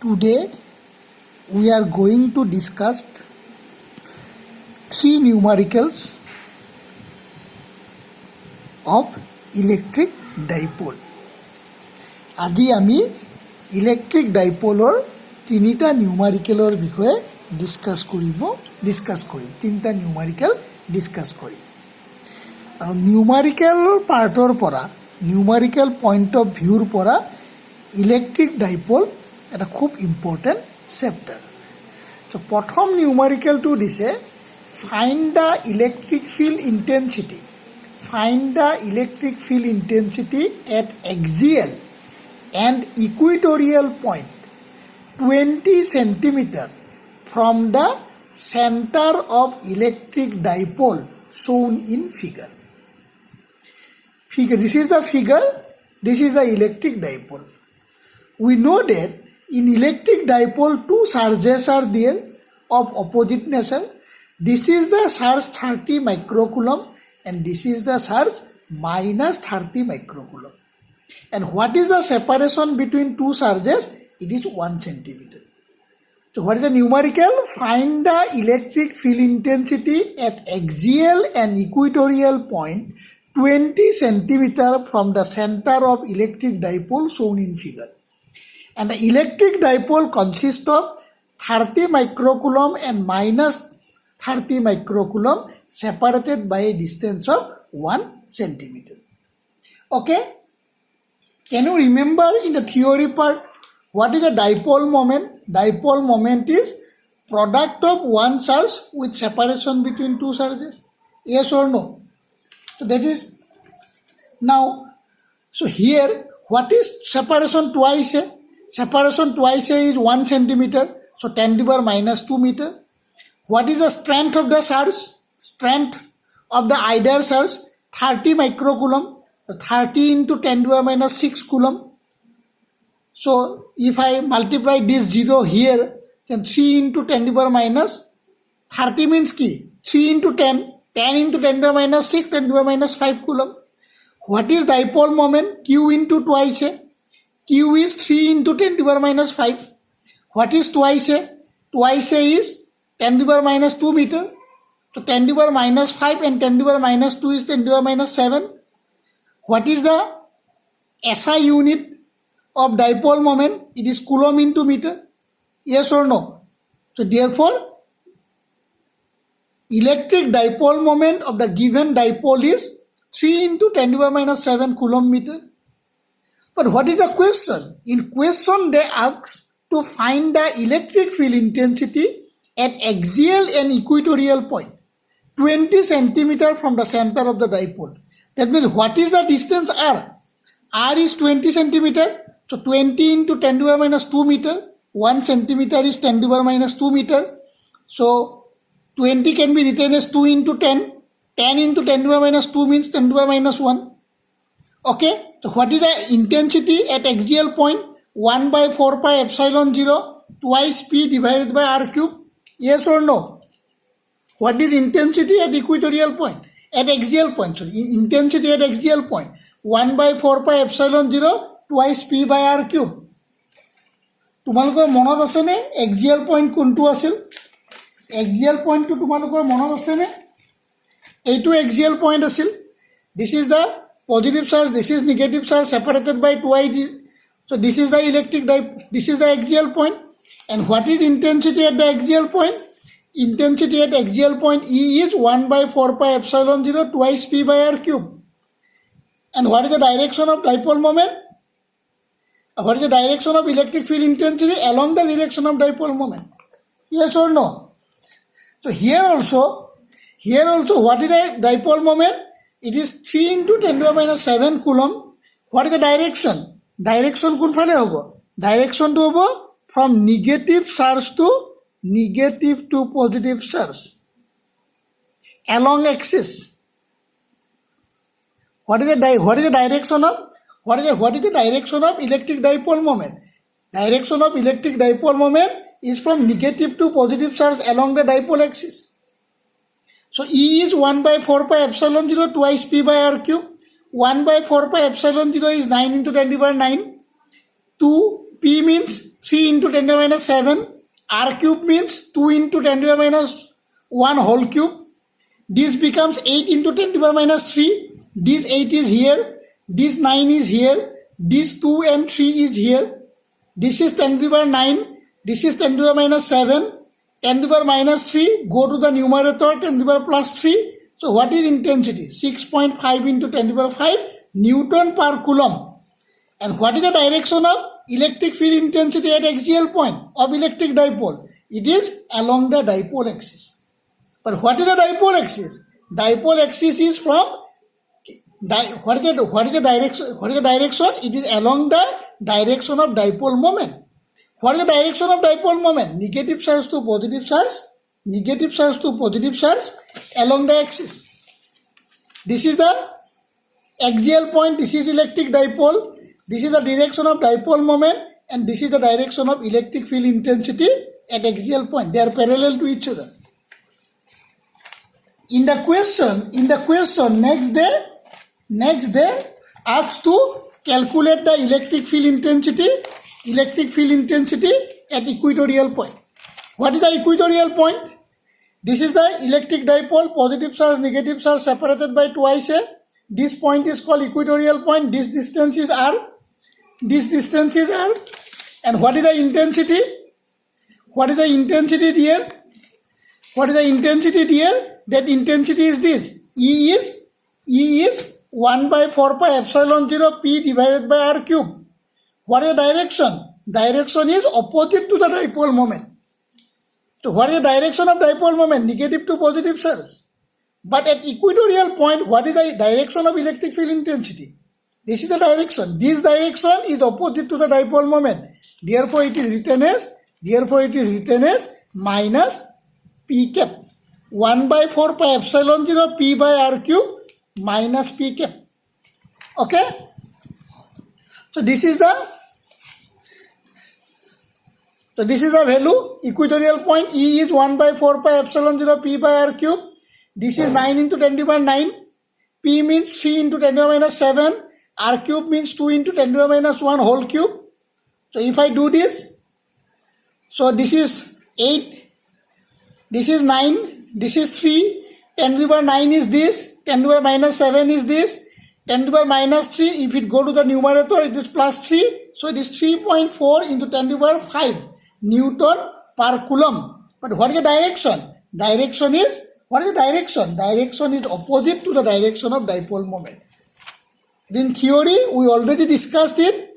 Today we are going to discuss three numericals of electric dipole. আজি আমি electric ডাইপোলৰ তিনিটা নিউমাৰিকেলৰ বিষয়ে ডিসকাস কৰিম তিনিটা নিউমাৰিকেল ডিসকাস কৰিম আৰু নিউমাৰিকেল পাৰ্টৰ পৰা নিউমাৰিকেল পইণ্ট অফ ভিউৰ পৰা ইলেক্ট্ৰিক ডাইপোল এটা খুব ইম্পৰ্টেণ্ট চেপ্টাৰ তো প্ৰথম নিউমাৰিকেলটো দিছে find the electric field intensity at axial and equatorial point 20 centimeter from the center of electric dipole shown in figure. This is the figure, this is the electric dipole. We know that in electric dipole two charges are there of opposite nature. This is the charge 30 microcoulomb and this is the charge minus 30 microcoulomb. And what is the separation between two charges? It is 1 centimeter. So what is the numerical? Find the electric field intensity at axial and equatorial point 20 centimeter from the center of electric dipole shown in figure. And the electric dipole consists of 30 microcoulomb and minus 30 microcoulomb separated by a distance of 1 centimeter. Okay? Can you remember in the theory part what is a dipole moment? Dipole moment is product of one charge with separation between two charges. Yes or no? So that is now. So here what is separation twice? Separation twice is 1 centimeter. So 10 to the power minus 2 meter. What is the strength of the charge? Strength of the either charge 30 microcoulomb. 30 into 10 to the power minus 6 coulomb. So if I multiply this 0 here, then 3 into 10 to the power minus 30 means key 3 into 10, 10 into 10 to the power minus 6, 10 to the power minus 5 coulomb. What is dipole moment? Q into twice A. Q is 3 into 10 to the power minus 5. What is twice A? Twice A is 10 to the power minus 2 meter. So 10 to the power minus 5 and 10 to the power minus 2 is 10 to the power minus 7. What is the SI unit of dipole moment? It is coulomb into meter. Yes or no? So therefore, electric dipole moment of the given dipole is 3 into 10 to the power minus 7 coulomb meter. But what is the question? In question they ask to find the electric field intensity at axial and equatorial point 20 centimeter from the center of the dipole. That means what is the distance R? R is 20 centimeter. So 20 into 10 to the power minus 2 meter. 1 centimeter is 10 to the power minus 2 meter. So 20 can be written as 2 into 10. 10 into 10 to the power minus 2 means 10 to the power minus 1. Okay. So what is the intensity at axial point? 1 by 4 pi epsilon 0 twice P divided by R cube. Yes or no? What is intensity at equatorial point? At axial point. So intensity at axial point. 1 by 4 pi epsilon 0 twice P by R cube. তোমালোকৰ মনত আছে নে axial point কোনটো আছিল? Axial পইণ্টটো তোমালোকৰ মনত আছে নে? এইটো এক্সিয়াল পইণ্ট আছিল. This is the positive charge, this is negative charge separated by 2i. So this is the electric dipole, this is the axial point. And what is intensity at the axial point? Intensity at axial point E is 1 by 4 pi epsilon 0 twice P by R cube. And what is the direction of dipole moment? What is the direction of electric field intensity along the direction of dipole moment? Yes or no? So here also what is the dipole moment? It is 3 into 10 to the minus 7 coulomb. What is the direction? Direction কোনফালে হ'ব? Direction to হ'ব from negative charge to positive charge along axis. What is the direction of electric dipole moment? Direction of electric dipole moment is from negative to positive charge along the dipole axis. So E is 1 by 4 pi epsilon 0 twice P by R cube. 1 by 4 pi epsilon 0 is 9 into 10 to the power 9. 2 P means 3 into 10 to the minus 7. R cube means 2 into 10 to the minus 1 whole cube. This becomes 8 into 10 to the minus 3. This 8 is here. This 9 is here. This 2 and 3 is here. This is 10 to the power 9. This is 10 to the minus 7. 10 to the power minus 3. Go to the numerator, 10 to the power plus 3. So what is intensity? 6.5 into 10 to the power 5 Newton per coulomb. And what is the direction of electric field intensity at axial point of electric dipole? It is along the dipole axis. But what is the dipole axis? Dipole axis is from what is the direction? It is along the direction of dipole moment. What is the direction of dipole moment? Negative charge to positive charge. Negative charge to positive charge along the axis. This is the axial point. This is electric dipole. This is the direction of dipole moment, and this is the direction of electric field intensity at axial point. They are parallel to each other. In the question next day asks to calculate the electric field intensity at equatorial point. What is the equatorial point? This is the electric dipole, positive charge, negative charge separated by twice a. This point is called equatorial point. This distance is r. This distance is r. And what is the intensity? What is the intensity here? What is the intensity here? That intensity is this. E is 1 by 4 pi epsilon 0 P divided by r cube. What is the direction? Direction is opposite to the dipole moment. So what is the direction of dipole moment? Negative to positive charge. But at equatorial point, what is the direction of electric field intensity? This is the direction. This direction is opposite to the dipole moment. Therefore, it is written as minus P cap. 1 by 4 pi epsilon 0 P by r cube minus P cap. Okay? So this is the value. Equatorial point E is 1 by 4 pi epsilon 0 P by r cube. This is 9 into 10 to the power 9. P means 3 into 10 to the minus 7. R cube means 2 into 10 to the minus 1 whole cube. So if I do this, so this is 8, this is 9, this is 3, 10 to the power 9 is this, 10 to the power minus 7 is this, 10 to the power minus 3, if it go to the numerator, it is plus 3. So it is 3.4 into 10 to the power 5 Newton per coulomb. But what is the direction? What is the direction? Direction is opposite to the direction of dipole moment. In theory, we already discussed it.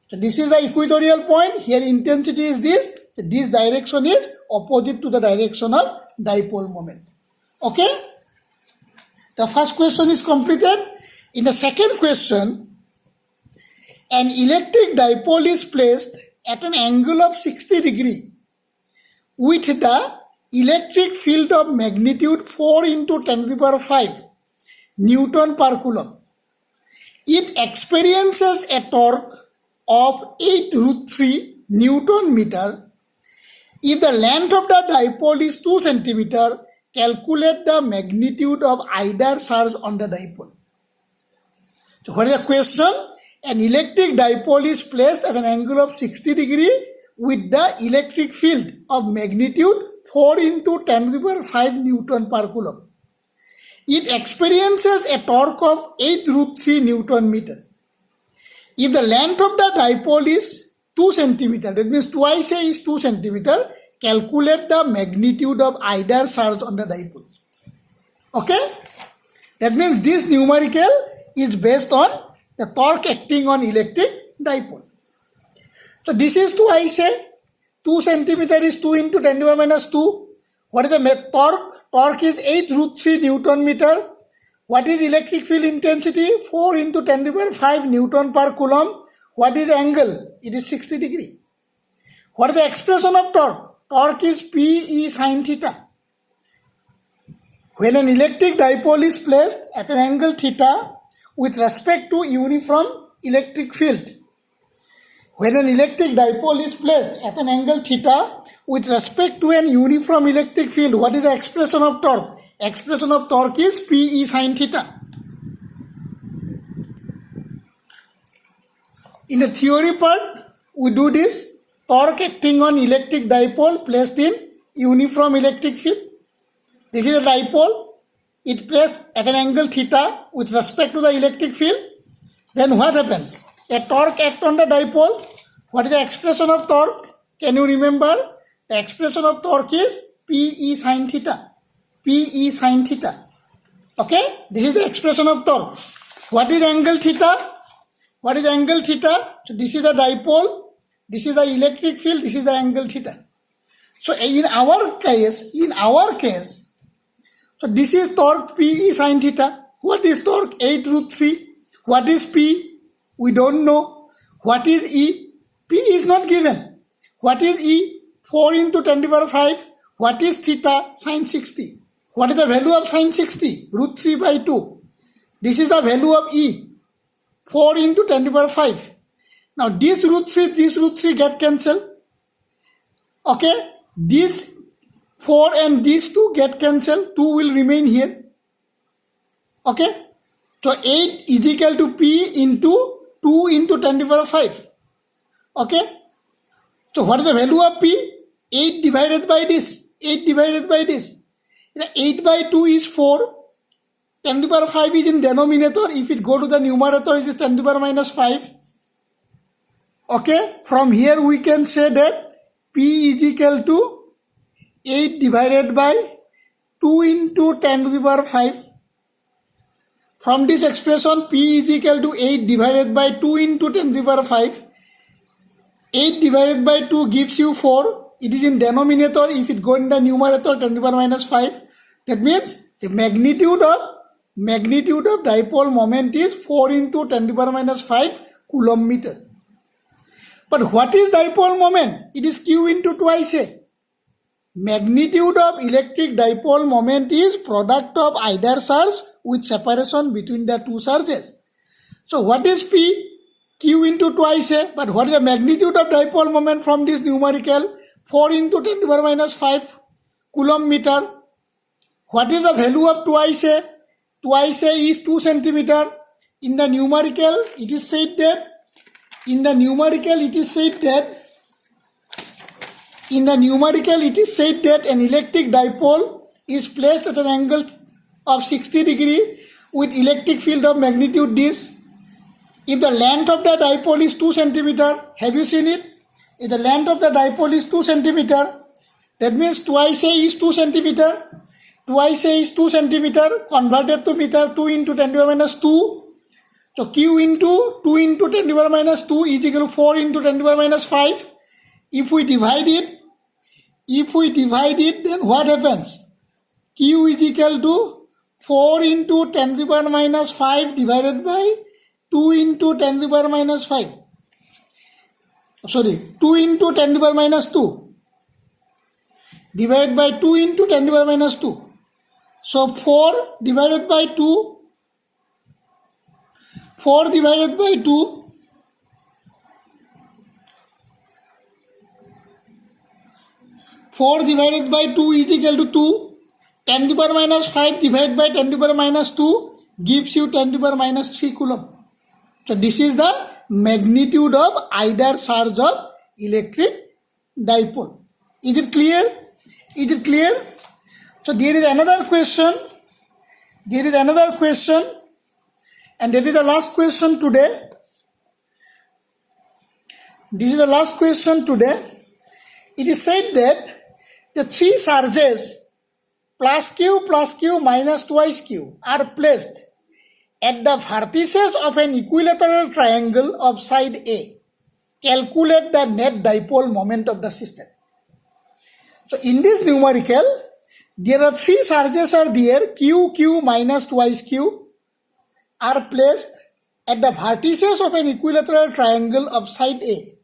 So this is the equatorial point. Here intensity is this. So this direction is opposite to the direction of dipole moment. Okay? The first question is completed. In the second question, an electric dipole is placed at an angle of 60 degree with the electric field of magnitude 4 into 10 to the power 5 Newton per coulomb. It experiences a torque of 8 root 3 Newton meter. If the length of the dipole is 2 centimeter, calculate the magnitude of either charge on the dipole. So what is the question? An electric dipole is placed at an angle of 60 degree with the electric field of magnitude 4 into 10 to the power 5 Newton per coulomb. It experiences a torque of 8 root 3 Newton meter. If the length of the dipole is 2 centimeter, that means twice A is 2 centimeter, calculate the magnitude of either charge on the dipole. Okay? That means this numerical is based on the torque acting on electric dipole. So this is twice A. 2 centimeter is 2 into 10 to the power minus 2. What is the torque? Torque is 8 root 3 Newton meter. What is electric field intensity? 4 into 10 to the power 5 Newton per coulomb. What is the angle? It is 60 degree. What is the expression of torque? Torque is P E sin theta. When an electric dipole is placed at an angle theta with respect to uniform electric field. When an electric dipole is placed at an angle theta with respect to an uniform electric field, what is the expression of torque? Expression of torque is P E sin theta. In the theory part, we do this torque acting on electric dipole placed in uniform electric field. This is a dipole. It placed at an angle theta with respect to the electric field. Then what happens? A torque acts on the dipole. What is the expression of torque? Can you remember? The expression of torque is Pe sin theta. Pe sin theta. Okay? This is the expression of torque. What is angle theta? What is angle theta? So this is the dipole. This is the electric field. This is the angle theta. So in our case, so this is torque Pe sin theta. What is torque? 8 root 3. What is P? We don't know. What is E? P is not given. What is E? 4 into 10 to the power 5. What is theta? Sin 60. What is the value of sin 60? Root 3 by 2. This is the value of E. 4 into 10 to the power 5. Now this root 3 get cancelled. Okay? This 4 and these 2 get cancelled. 2 will remain here. Okay? So 8 is equal to P into 2 into 10 to the power 5. Okay? So what is the value of P? 8 divided by this. 8 divided by this. 8 by 2 is 4. 10 to the power 5 is in denominator. If it go to the numerator, it is 10 to the power minus 5. Okay? From here we can say that P is equal to 8 divided by 2 into 10 to the power 5. From this expression, P is equal to 8 divided by 2 into 10 to the power 5. 8 divided by 2 gives you 4. It is in denominator. If it go in the numerator, 10 to the power minus 5. That means the magnitude of dipole moment is 4 into 10 to the power minus 5 coulomb meter. But what is dipole moment? It is Q into twice A. Magnitude of electric dipole moment is product of either charge with separation between the two charges. So what is P? Q into twice A. But what is the magnitude of dipole moment from this numerical? 4 into 10 to the power minus 5 coulomb meter. What is the value of twice A? Twice A is 2 centimeter. In the numerical, it is said that an electric dipole is placed at an angle of 60 degree with electric field of magnitude this. If the length of the dipole is 2 centimeter, have you seen it? If the length of the dipole is 2 centimeter, that means twice A is 2 centimeter. Twice A is 2 centimeter converted to meter, 2 into 10 to the power minus 2. So Q into 2 into 10 to the power minus 2 is equal to 4 into 10 to the power minus 5. If we divide it, then what happens? Q is equal to 4 into 10 to the power minus 5 divided by 2 into 10 to the power minus 5. 2 into 10 to the power minus 2 divided by 2 into 10 to the power minus 2. So 4 divided by 2. 4 divided by 2. 4 divided by 2 is equal to 2. 10 to the power minus 5 divided by 10 to the power minus 2 gives you 10 to the power minus 3 coulomb. So this is the magnitude of either charge of electric dipole. Is it clear? Is it clear? So there is another question. And that is the last question today. This is the last question today. It is said that the three charges plus Q, minus twice Q are placed at the vertices of an equilateral triangle of side A. Calculate the net dipole moment of the system. So in this numerical, there are three charges are there. Q, minus twice Q are placed at the vertices of an equilateral triangle of side A.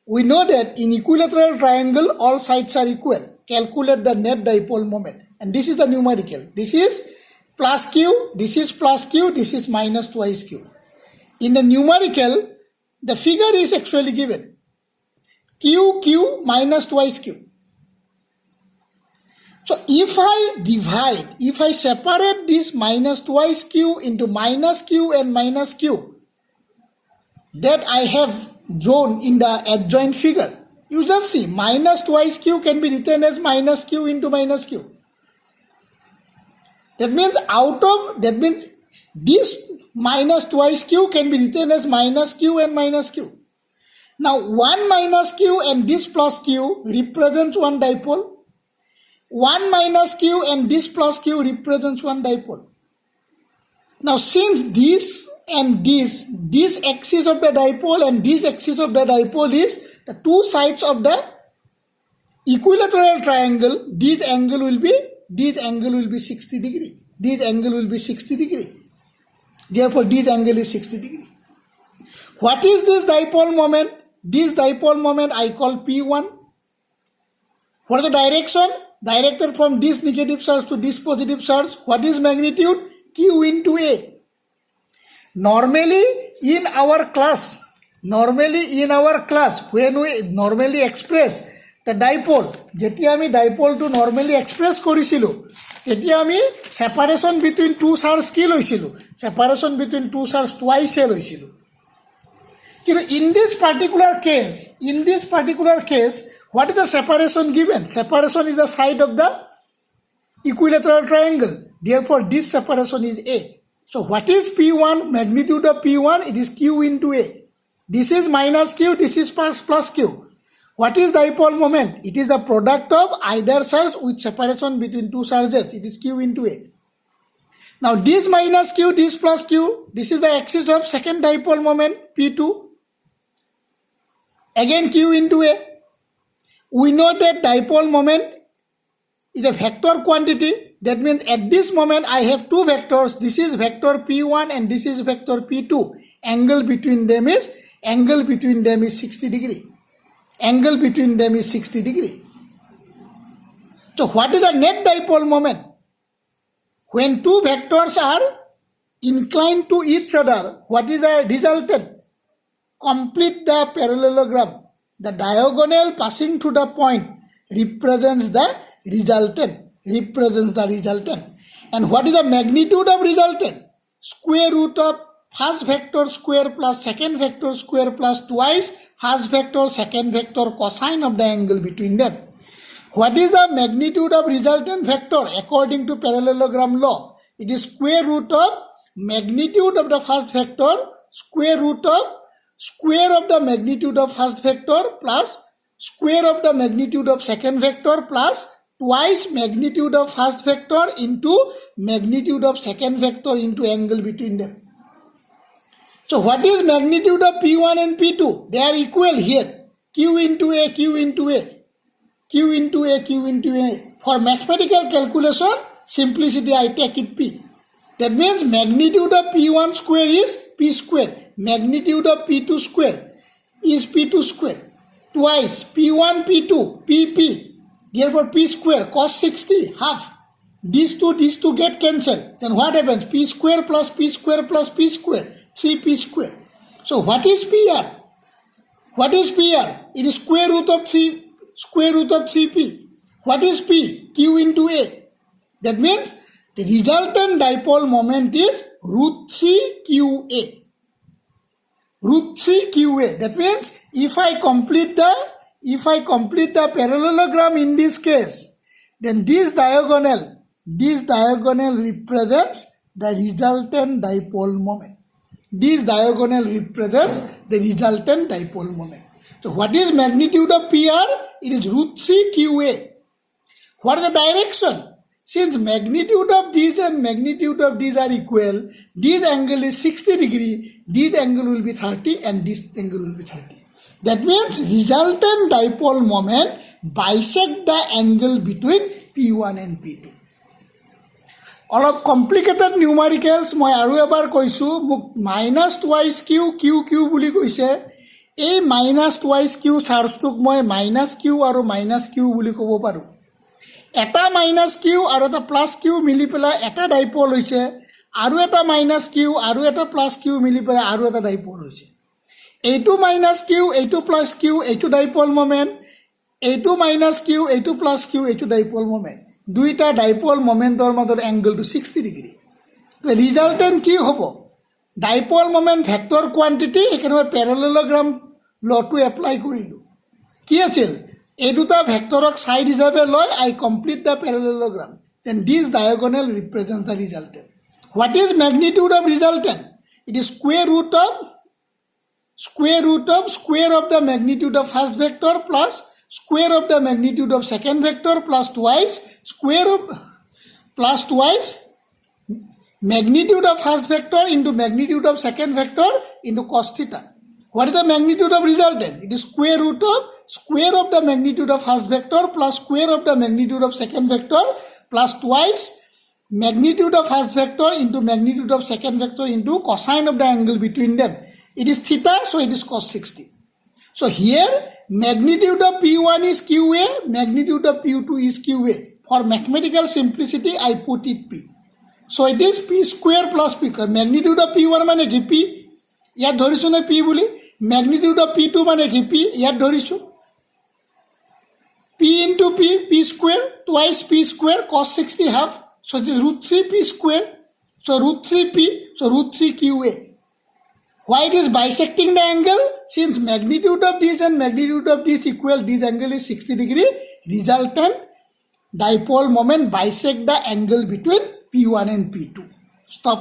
We know that in equilateral triangle, all sides are equal. Calculate the net dipole moment. And this is the numerical. This is plus Q, this is plus Q, this is minus twice Q. In the numerical, the figure is actually given. Q minus twice Q. So if I separate this minus twice Q into minus Q and minus Q that I have drawn in the adjoint figure, You just see minus twice q can be written as minus q into minus q. That means this minus twice q can be written as minus q and minus q. Now 1 minus q and this plus q represents one dipole. 1 minus q and this plus q represents one dipole. Now since this and this axis of the dipole and this axis of the dipole is the two sides of the equilateral triangle, this angle will be 60 degree. This angle will be 60 degree. Therefore, this angle is 60 degree. What is this dipole moment? This dipole moment I call P1. What is the direction? Directed from this negative charge to this positive charge. What is magnitude? Q into A. Normally in our class, when we normally express the dipole, যেতিয়া আমি dipole to normally express কৰিছিলো, তেতিয়া আমি separation between two charge কি লৈছিলো? Separation between two charge twice লৈছিলো. কিন্তু in this particular case, what is the separation given? Separation is the side of the equilateral triangle. Therefore, this separation is A. So, what is P1? Magnitude of P1, it is Q into A. This is minus Q, this is plus Q. What is dipole moment? It is the product of either charge with separation between two charges. It is Q into A. Now, this minus Q, this plus Q, this is the axis of second dipole moment, P2. Again, Q into A. We know that dipole moment is a vector quantity. That means at this moment I have two vectors. This is vector P1 and this is vector P2. Angle between them is 60 degree. Angle between them is 60 degree. So what is the net dipole moment? When two vectors are inclined to each other, what is the resultant? Complete the parallelogram. The diagonal passing through the point represents the resultant. And what is the magnitude of resultant? Square root of first vector square plus second vector square plus twice first vector second vector cosine of the angle between them. What is the magnitude of resultant vector according to parallelogram law? It is square root of magnitude of the first vector square of the magnitude of first vector plus square of the magnitude of second vector plus twice magnitude of first vector into magnitude of second vector into angle between them. So what is magnitude of P1 and P2? They are equal here. Q into A, Q into A. Q into A, Q into A. For mathematical calculation, simplicity I take it P. That means magnitude of P1 square is P square. Magnitude of P2 square is P2 square. Twice P1, P2, PP. Therefore, P square cos 60, half. These two get cancelled. Then what happens? P square plus P square plus P square. 3P square. So what is PR? What is PR? It is square root of 3P. What is P? Q into A. That means the resultant dipole moment is root 3QA. Root 3QA. That means if I complete the parallelogram in this case, then this diagonal represents the resultant dipole moment. This diagonal represents the resultant dipole moment. So what is magnitude of PR? It is root 3QA. What is the direction? Since magnitude of these and magnitude of these are equal, this angle is 60 degree, this angle will be 30 and this angle will be 30. That means resultant dipole moment bisect the angle between P1 and P2. অলপ complicated নিউমাৰিকেলছ মই আৰু এবাৰ কৈছোঁ মোক minus twice Q বুলি কৈছে এই minus twice Q চাৰ্জটোক মই minus Q আৰু মাইনাছ কিউ বুলি ক'ব পাৰোঁ এটা মাইনাছ কিউ আৰু এটা প্লাছ কিউ মিলি পেলাই এটা ডাইপল হৈছে আৰু এটা মাইনাছ কিউ আৰু এটা প্লাছ কিউ মিলি পেলাই আৰু এটা ডাইপল হৈছে এইটো মাইনাছ কিউ এইটো প্লাছ কিউ এইটো ডাইপল মোমেণ্ট এইটো মাইনাছ কিউ এইটো প্লাছ কিউ এইটো ডাইপল মোমেণ্ট দুইটা ডাইপল মোমেণ্টৰ মাজৰ এংগলটো 60 ডিগ্ৰী ৰিজাল্টেণ্ট কি হ'ব ডাইপল মোমেণ্ট ভেক্টৰ কোৱান্টিটি একেবাৰে পেৰালেলোগ্ৰাম লটো এপ্লাই কৰিলোঁ কি আছিল এই দুটা ভেক্টৰক সাইড হিচাপে লয় I complete the parallelogram then this diagonal represents the resultant what is magnitude of resultant it is square root of the magnitude of first vector plus square of the magnitude of second vector plus twice magnitude of first vector into magnitude of second vector into cos theta. What is the magnitude of resultant? It is square of the magnitude of first vector plus square of the magnitude of second vector plus twice magnitude of first vector into magnitude of second vector into cosine of the angle between them. It is theta, so it is cos 60. So here magnitude of P1 is QA, magnitude of P2 is QA. For mathematical simplicity, I put it P. So it is P square plus P. Magnitude of P1 মানে কি P? ইয়াত ধৰিছো না P bully. Magnitude of P2 মানে কি P? ইয়াত ধৰিছো. P into P, P square, twice P square, cos 60 half. So it is root 3 P square. So root 3 P, so root 3 QA. Why it is bisecting the angle? Since magnitude of this and magnitude of this equal, this angle is 60 degree. Resultant dipole moment bisect the angle between P1 and P2. Stop.